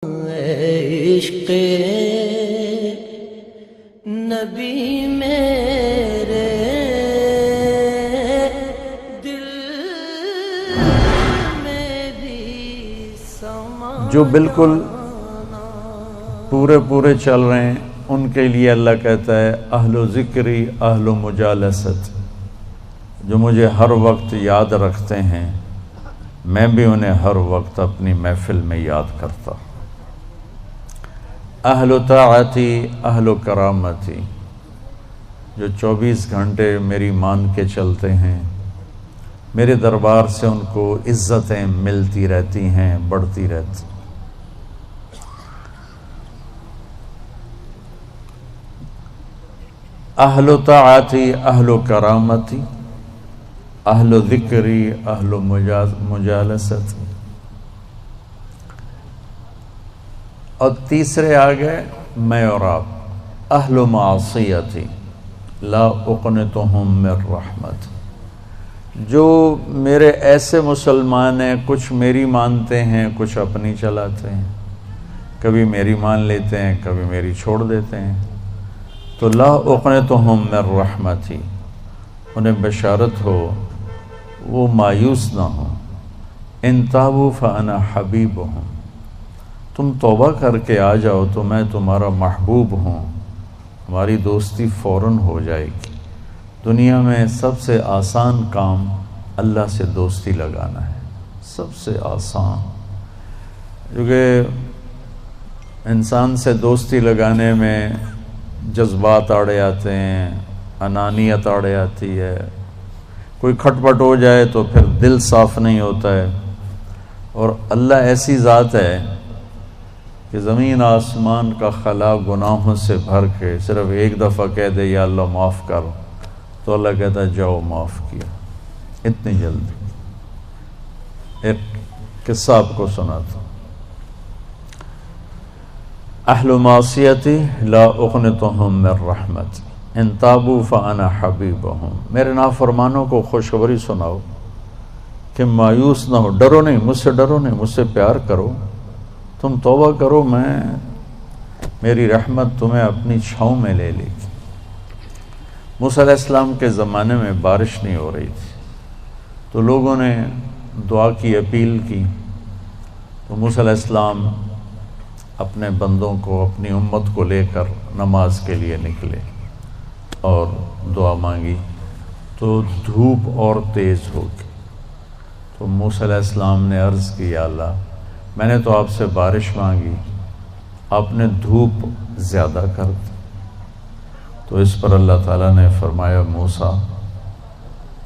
عشق نبی میرے دل میں بھی سما، جو بالکل پورے چل رہے ہیں ان کے لیے اللہ کہتا ہے اہل و ذکری اہل و مجالست، جو مجھے ہر وقت یاد رکھتے ہیں میں بھی انہیں ہر وقت اپنی محفل میں یاد کرتا۔ اہل و طاعتی اہل و کرامتی، جو 24 گھنٹے میری مان کے چلتے ہیں، میرے دربار سے ان کو عزتیں ملتی رہتی ہیں، بڑھتی رہتی۔ اہل و طاعتی اہل و کرامتی اہل و ذکری اہل و مجالست، اور تیسرے آگئے میں اور آپ اہل و معصیتی لا اقنطہم من رحمت، جو میرے ایسے مسلمان ہیں، کچھ میری مانتے ہیں کچھ اپنی چلاتے ہیں، کبھی میری مان لیتے ہیں کبھی میری چھوڑ دیتے ہیں، تو لا اقنطہم من رحمتی، انہیں بشارت ہو وہ مایوس نہ ہوں۔ ان تابوا فانا حبیبہم، تم توبہ کر کے آ جاؤ تو میں تمہارا محبوب ہوں، ہماری دوستی فوراً ہو جائے گی۔ دنیا میں سب سے آسان کام اللہ سے دوستی لگانا ہے، سب سے آسان، کیونکہ انسان سے دوستی لگانے میں جذبات آڑے آتے ہیں، انانیت آڑے آتی ہے، کوئی کھٹ پٹ ہو جائے تو پھر دل صاف نہیں ہوتا ہے۔ اور اللہ ایسی ذات ہے کہ زمین آسمان کا خلا گناہوں سے بھر کے صرف ایک دفعہ کہہ دے یا اللہ معاف کر، تو اللہ کہتا ہے جاؤ معاف کیا، اتنی جلدی۔ ایک قصہ آپ کو سناتا ہوں۔ اہل معصیتی لا اقنطہم من رحمت ان تابوا فانا حبیبہم، میرے نافرمانوں کو خوشخبری سناؤ کہ مایوس نہ ہو، ڈرو نہیں، مجھ سے ڈرو نہیں، مجھ سے پیار کرو، تم توبہ کرو، میری رحمت تمہیں اپنی چھاؤں میں لے لے گی۔ موسیٰ علیہ السلام کے زمانے میں بارش نہیں ہو رہی تھی، تو لوگوں نے دعا کی اپیل کی، تو موسیٰ علیہ السلام اپنے بندوں کو، اپنی امت کو لے کر نماز کے لیے نکلے اور دعا مانگی، تو دھوپ اور تیز ہو گئی۔ تو موسیٰ علیہ السلام نے عرض کی یا اللہ، میں نے تو آپ سے بارش مانگی، آپ نے دھوپ زیادہ کر دی۔ تو اس پر اللہ تعالیٰ نے فرمایا موسیٰ،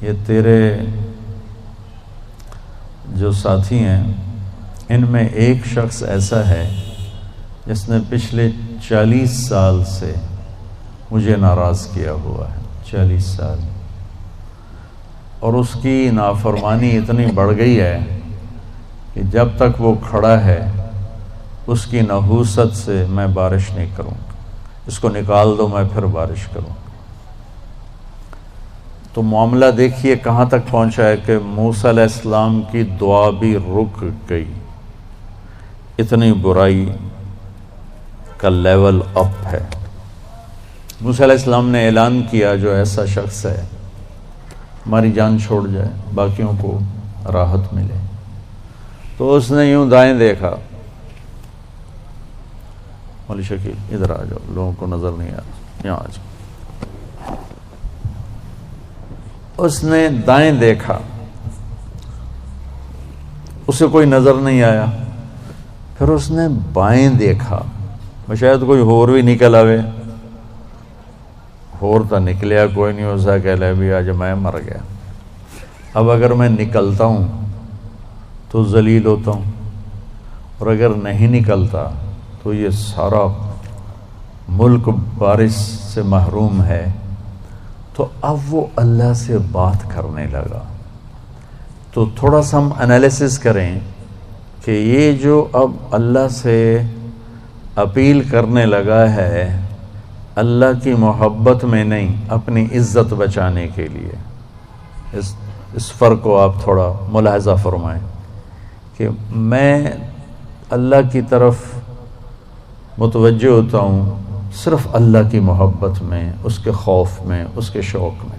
یہ تیرے جو ساتھی ہیں ان میں ایک شخص ایسا ہے جس نے پچھلے 40 سال سے مجھے ناراض کیا ہوا ہے، 40 سال، اور اس کی نافرمانی اتنی بڑھ گئی ہے کہ جب تک وہ کھڑا ہے اس کی نحوست سے میں بارش نہیں کروں گا، اس کو نکال دو میں پھر بارش کروں گا۔ تو معاملہ دیکھیے کہاں تک پہنچا ہے کہ موسیٰ علیہ السلام کی دعا بھی رک گئی، اتنی برائی کا لیول اپ ہے۔ موسیٰ علیہ السلام نے اعلان کیا جو ایسا شخص ہے ہماری جان چھوڑ جائے، باقیوں کو راحت ملے۔ تو اس نے یوں دائیں دیکھا، مولی شکیل ادھر آ جاؤ، لوگوں کو نظر نہیں آ رہا، یہاں آ جاؤ۔ اس نے دائیں دیکھا، اسے کوئی نظر نہیں آیا، پھر اس نے بائیں دیکھا، شاید کوئی ہور بھی نکل آوے، ہور تو نکلیا کوئی نہیں، ہو سا کہہ لے بھی آج میں مر گیا، اب اگر میں نکلتا ہوں تو ذلیل ہوتا ہوں، اور اگر نہیں نکلتا تو یہ سارا ملک بارش سے محروم ہے۔ تو اب وہ اللہ سے بات کرنے لگا۔ تو تھوڑا سا ہم انالیسس کریں کہ یہ جو اب اللہ سے اپیل کرنے لگا ہے اللہ کی محبت میں نہیں، اپنی عزت بچانے کے لیے، اس فرق کو آپ تھوڑا ملاحظہ فرمائیں کہ میں اللہ کی طرف متوجہ ہوتا ہوں صرف اللہ کی محبت میں، اس کے خوف میں، اس کے شوق میں۔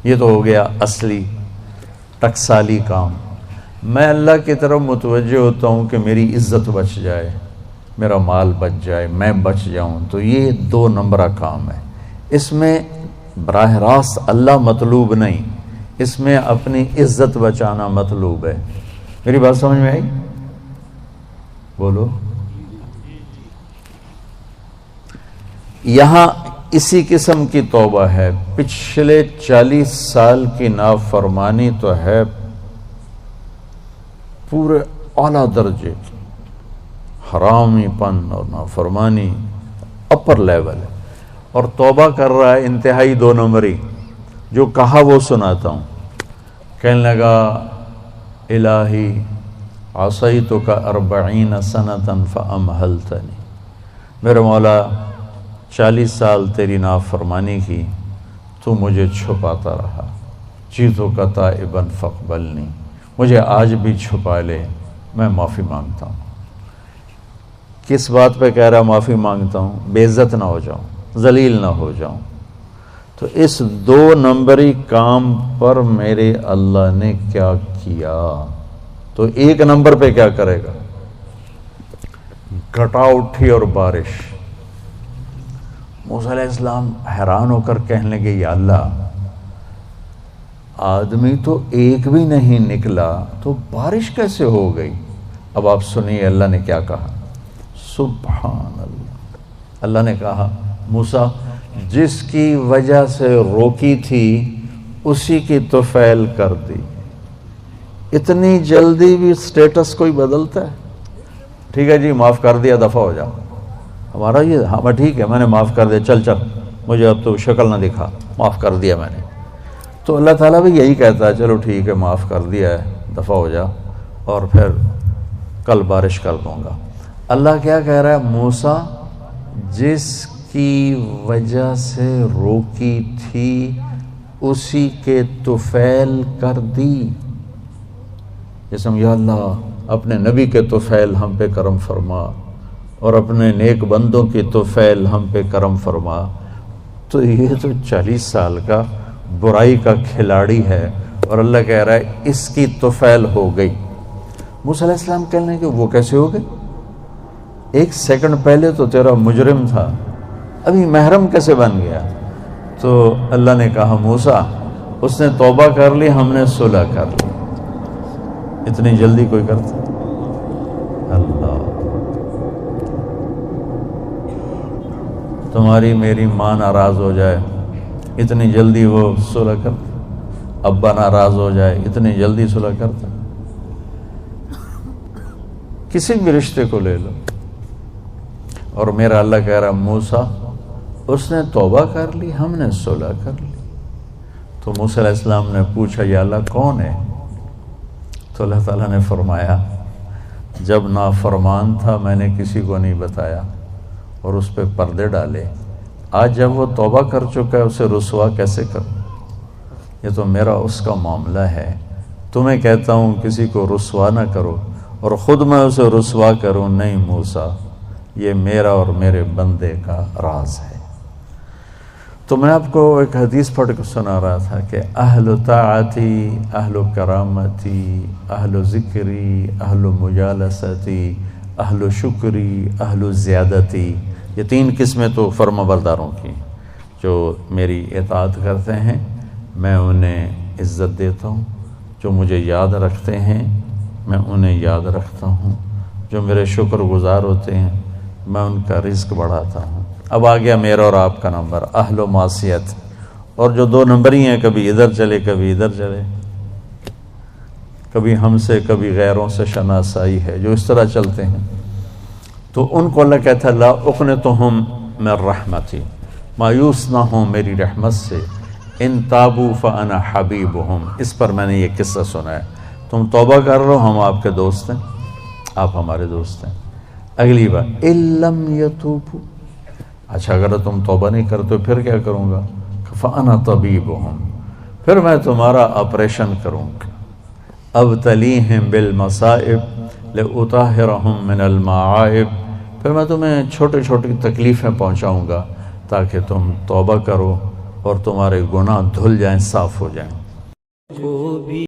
یہ تو ہو گیا اصلی ٹکسالی کام۔ میں اللہ کی طرف متوجہ ہوتا ہوں کہ میری عزت بچ جائے، میرا مال بچ جائے، میں بچ جاؤں، تو یہ 2 نمبرہ کام ہے۔ اس میں براہ راست اللہ مطلوب نہیں، اس میں اپنی عزت بچانا مطلوب ہے۔ میری بات سمجھ میں آئی؟ بولو۔ یہاں اسی قسم کی توبہ ہے۔ پچھلے 40 سال کی نافرمانی تو ہے پورے اعلیٰ درجے کی، حرامی پن اور نافرمانی اپر لیول ہے، اور توبہ کر رہا ہے انتہائی 2 نمبری۔ جو کہا وہ سناتا ہوں۔ کہنے لگا الہی عصیتک 40 سنۃ فامہلتنی، میرے مولا 40 سال تیری نافرمانی کی، تو مجھے چھپاتا رہا، جئتک تائبا فاقبلنی، مجھے آج بھی چھپا لے، میں معافی مانگتا ہوں۔ کس بات پہ کہہ رہا معافی مانگتا ہوں؟ بے عزت نہ ہو جاؤں، ذلیل نہ ہو جاؤں۔ تو اس 2 نمبری کام پر میرے اللہ نے کیا کیا؟ تو 1 نمبر پہ کیا کرے گا؟ گھٹا اٹھی اور بارش۔ موسیٰ علیہ السلام حیران ہو کر کہنے لگے یا اللہ، آدمی تو ایک بھی نہیں نکلا تو بارش کیسے ہو گئی؟ اب آپ سنیے اللہ نے کیا کہا۔ سبحان اللہ، اللہ نے کہا موسیٰ جس کی وجہ سے روکی تھی اسی کی طفیل کر دی۔ اتنی جلدی بھی سٹیٹس کوئی بدلتا ہے؟ ٹھیک ہے جی معاف کر دیا، دفع ہو جاؤ۔ ہمارا یہ ہاں ٹھیک ہے، میں نے معاف کر دیا، چل مجھے اب تو شکل نہ دکھا، معاف کر دیا میں نے۔ تو اللہ تعالیٰ بھی یہی کہتا ہے چلو ٹھیک ہے معاف کر دیا ہے، دفع ہو جا، اور پھر کل بارش کر دوں گا۔ اللہ کیا کہہ رہا ہے؟ موسیٰ جس کی وجہ سے روکی تھی اسی کے طفیل کر دی۔ جیسے یا اللہ اپنے نبی کے طفیل ہم پہ کرم فرما، اور اپنے نیک بندوں کی طفیل ہم پہ کرم فرما۔ تو یہ تو 40 سال کا برائی کا کھلاڑی ہے، اور اللہ کہہ رہا ہے اس کی طفیل ہو گئی۔ موسیٰ علیہ السلام کہنے کہ وہ کیسے ہو گئی؟ 1 سیکنڈ پہلے تو تیرا مجرم تھا، ابھی محرم کیسے بن گیا؟ تو اللہ نے کہا موسیٰ اس نے توبہ کر لی، ہم نے صلح کر لی۔ اتنی جلدی کوئی کرتا؟ اللہ، تمہاری میری ماں ناراض ہو جائے اتنی جلدی وہ صلح کرتا؟ ابا ناراض ہو جائے اتنی جلدی صلح کرتا؟ کسی بھی رشتے کو لے لو، اور میرا اللہ کہہ رہا موسیٰ اس نے توبہ کر لی، ہم نے صلح کر لی۔ تو موسیٰ علیہ السلام نے پوچھا یا اللہ کون ہے؟ تو اللہ تعالیٰ نے فرمایا جب نافرمان تھا میں نے کسی کو نہیں بتایا اور اس پہ پردے ڈالے، آج جب وہ توبہ کر چکا ہے اسے رسوا کیسے کروں؟ یہ تو میرا اس کا معاملہ ہے۔ تمہیں کہتا ہوں کسی کو رسوا نہ کرو اور خود میں اسے رسوا کروں؟ نہیں موسیٰ، یہ میرا اور میرے بندے کا راز ہے۔ تو میں آپ کو ایک حدیث پڑھ کے سنا رہا تھا کہ اہل طاعتی، اہل کرامتی، اہل ذکری، اہل مجالستی، اہل شکری، اہل زیادتی، یہ 3 قسمیں تو فرما برداروں کی جو میری اطاعت کرتے ہیں میں انہیں عزت دیتا ہوں، جو مجھے یاد رکھتے ہیں میں انہیں یاد رکھتا ہوں، جو میرے شکر گزار ہوتے ہیں میں ان کا رزق بڑھاتا ہوں۔ اب آ گیا میرا اور آپ کا نمبر، اہل و معصیت، اور جو 2 نمبر ہی ہیں، کبھی ادھر چلے کبھی ادھر چلے، کبھی ہم سے کبھی غیروں سے شناسائی ہے، جو اس طرح چلتے ہیں، تو ان کو اللہ کہتا ہے لا اقنطہم من رحمتی، مایوس نہ ہوں میری رحمت سے، ان تابوا فانا حبیبہم۔ اس پر میں نے یہ قصہ سنا ہے، تم توبہ کر رہو ہم آپ کے دوست ہیں، آپ ہمارے دوست ہیں۔ اگلی بار ان لم یتوبوا، اچھا اگر تم توبہ نہیں کرتے پھر کیا کروں گا؟ فانا طبیبہم، پھر میں تمہارا آپریشن کروں گا۔ ابتلیہم بالمصائب لأطہرہم من المعائب پھر میں تمہیں چھوٹی چھوٹی تکلیفیں پہنچاؤں گا تاکہ تم توبہ کرو اور تمہارے گناہ دھل جائیں، صاف ہو جائیں۔ کو بھی